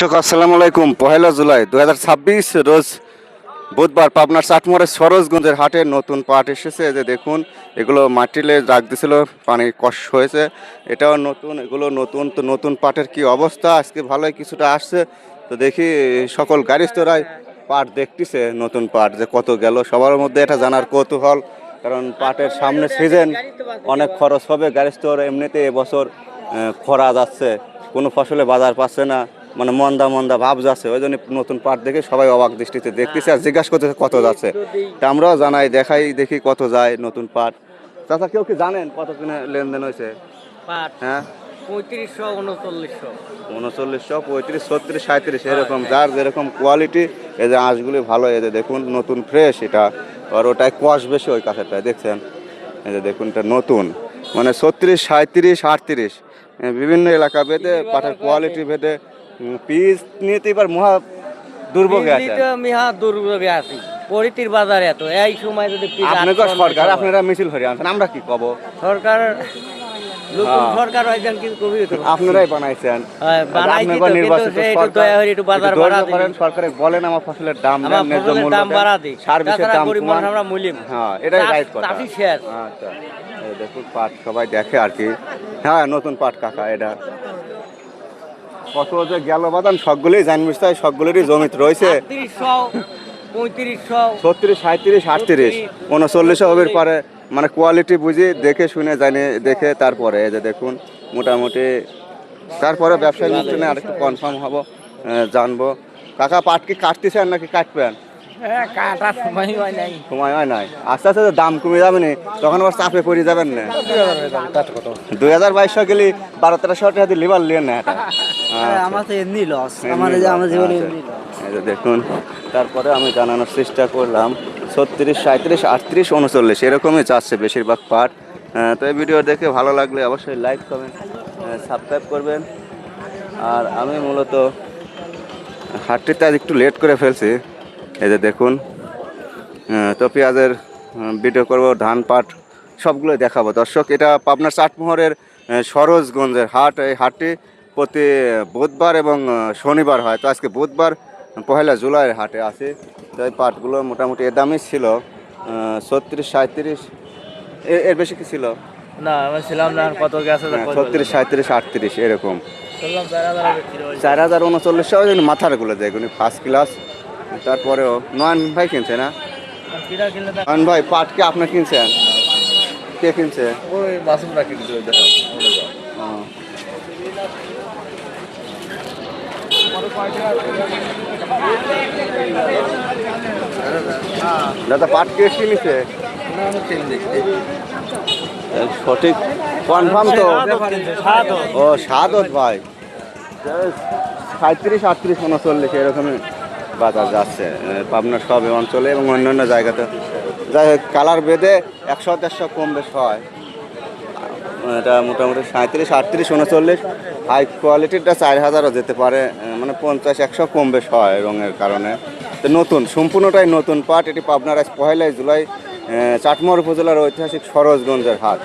দর্শক আসসালামু আলাইকুম। 1 জুলাই 2026 রোজ বুধবার পাবনার চাটমোহরের সরোজগঞ্জের হাটে নতুন পাট এসেছে। এই যে দেখুন, এগুলো মাটিলে রাখ দিছিল, পানি কষ্ট হয়েছে। এটাও নতুন, এগুলো নতুন। তো নতুন পাটের কি অবস্থা, আজকে ভালোই কিছুটা আসছে। তো দেখি সকল গাড়িস্তরাই পাট দেখতেছে, নতুন পাট যে কত গেল। সবার মধ্যে এটা জানার কৌতূহল, কারণ পাটের সামনে সিজন, অনেক খরচ হবে। গাড়িস্তর এমনিতে এবছর খরা যাচ্ছে, কোনো ফসলে বাজার পাচ্ছে না, মানে মন্দা মন্দা ভাব যাচ্ছে। ওই জন্য নতুন পাট দেখে সবাই অবাক দৃষ্টিতে দেখতেছে আর জিজ্ঞাসা করতেছে কত যাচ্ছে। তা আমরাও জানাই, দেখাই, দেখি কত যায় নতুন পাট। চাচা কেউ কি জানেন কত কিনে লেনদেন হয়েছে পাট হ্যাঁ? 3500 3900 3900, 35, 36, 37 এরকম, যার যেরকম কোয়ালিটি। এই যে আঁশগুলি ভালো, এই যে দেখুন নতুন ফ্রেশ এটা। আর ওটাই কোয়াশ বেশি ওই কাছেরটায়, দেখছেন? এই যে দেখুন, এটা নতুন, মানে 36, 37, 38 বিভিন্ন এলাকা ভেদে পাটের কোয়ালিটি ভেদে পিস নিয়ে তো এবার মহা দুর্ভোগে আছে। দিল্লিতে মিহা দুর্যোগে আছি পরিতির বাজার এত এই সময় যদি আপনাদের সরকার, আপনারা মিছিল হয়ে আনছেন, আমরা কি কব? সরকার নতুন হ্যাঁ। সরকার হইছেন কিন্তু কবি তো আপনারাই বানাইছেন, হ্যাঁ, বানাইছি তো, কিন্তু সে একটু দয়া করে একটু বাজার বাড়া দিন। সরকারে বলেন আমার ফসলের দাম দেন, আমার ন্যায্য ফসলের মূল্য দাম দেন, বাড়া দিই, সার বিষের তাছাড়া দাম গরিব কমান। মানুষ আমরা মুলিম। হ্যাঁ, এটাই রাইট কথা। চাষি শেষ। আচ্ছা, এই দেখুন পাট সবাই দেখে আর কি। হ্যাঁ, নতুন পাট কাকা, এটা কত যে গেল বাদাম, সবগুলোই জানবিস, তাই সবগুলোরই জমিতে রয়েছে। 3800 3500 36, 37, 38, 39 হবে পারে, মানে কোয়ালিটি বুঝি দেখে শুনে জানি দেখে তারপরে। এই যে দেখুন মোটামুটি, তারপরে ব্যবসায়ী মুক্তি নিয়ে আরেকটু কনফার্ম হব, জানবো। কাকা পাট কি কাটতেছেন নাকি কাটবেন? হ্যাঁ, কাটার সময় হয় নাই। সময় হয় নাই, আস্তে আস্তে তো দাম কমে যাবে না, তখন আবার চাপে পড়ে যাবেন না। 2022 গেলি 12-1300 টাকা দিয়ে লিভার লিয়ে না এটা। আমার তো এমনি লস, আমার জীবনে এই যে দেখুন, তারপরে আমি জানানোর চেষ্টা করলাম 36, 37, 38, 39 এরকমই চাচ্ছে বেশিরভাগ পাট। তো এই ভিডিও দেখে ভালো লাগলে অবশ্যই লাইক, কমেন্ট, সাবস্ক্রাইব করবেন। আর আমি মূলত হাটটিতে আজ একটু লেট করে ফেলছি। এই যে দেখুন, তো পেঁয়াজের ভিডিও করব, ধান পাট সবগুলো দেখাবো দর্শক। এটা পাবনার চাটমোহরের সরোজগঞ্জের হাট। এই হাটটি প্রতি বুধবার এবং শনিবার হয়। তো আজকে বুধবার 1 জুলাইয়ের হাটে আছে। তো এই পাটগুলো মোটামুটি এর দামই ছিল 36, 37, এর বেশি কি ছিল না, আমি ছিলাম না কত গেছে 36, 37, 38 এরকম। বললাম 4000 বিক্রি হয়েছে। 4039 মাথারগুলো দেখুন ফার্স্ট ক্লাস। তারপরেও নয়ন ভাই কিনছে না? কিরা কিনলে নয়ন ভাই পাট কি আপনি কিনছেন? কে কিনছে? ওই মাসুমরা কিনছে ওই দেখো। দাদা পাট কে কিনেছে? সঠিক কনফার্ম তো? ও সাদত ভাই, 37, 38, 39 এরকমই বাজার যাচ্ছে পাবনার সব অঞ্চলে এবং অন্যান্য জায়গাতে। যাই হোক, কালার বেঁধে 100-150 কম বেশ হয়। এটা মোটামুটি 37, 38, 39 হাই কোয়ালিটিরটা 4000ও যেতে পারে, মানে 50-100 কম বেশ হয় রঙের কারণে। তো নতুন, সম্পূর্ণটাই নতুন পাট। এটি পাবনার আজ 1 জুলাই চাটমোহর উপজেলার ঐতিহাসিক সরোজগঞ্জের হাট।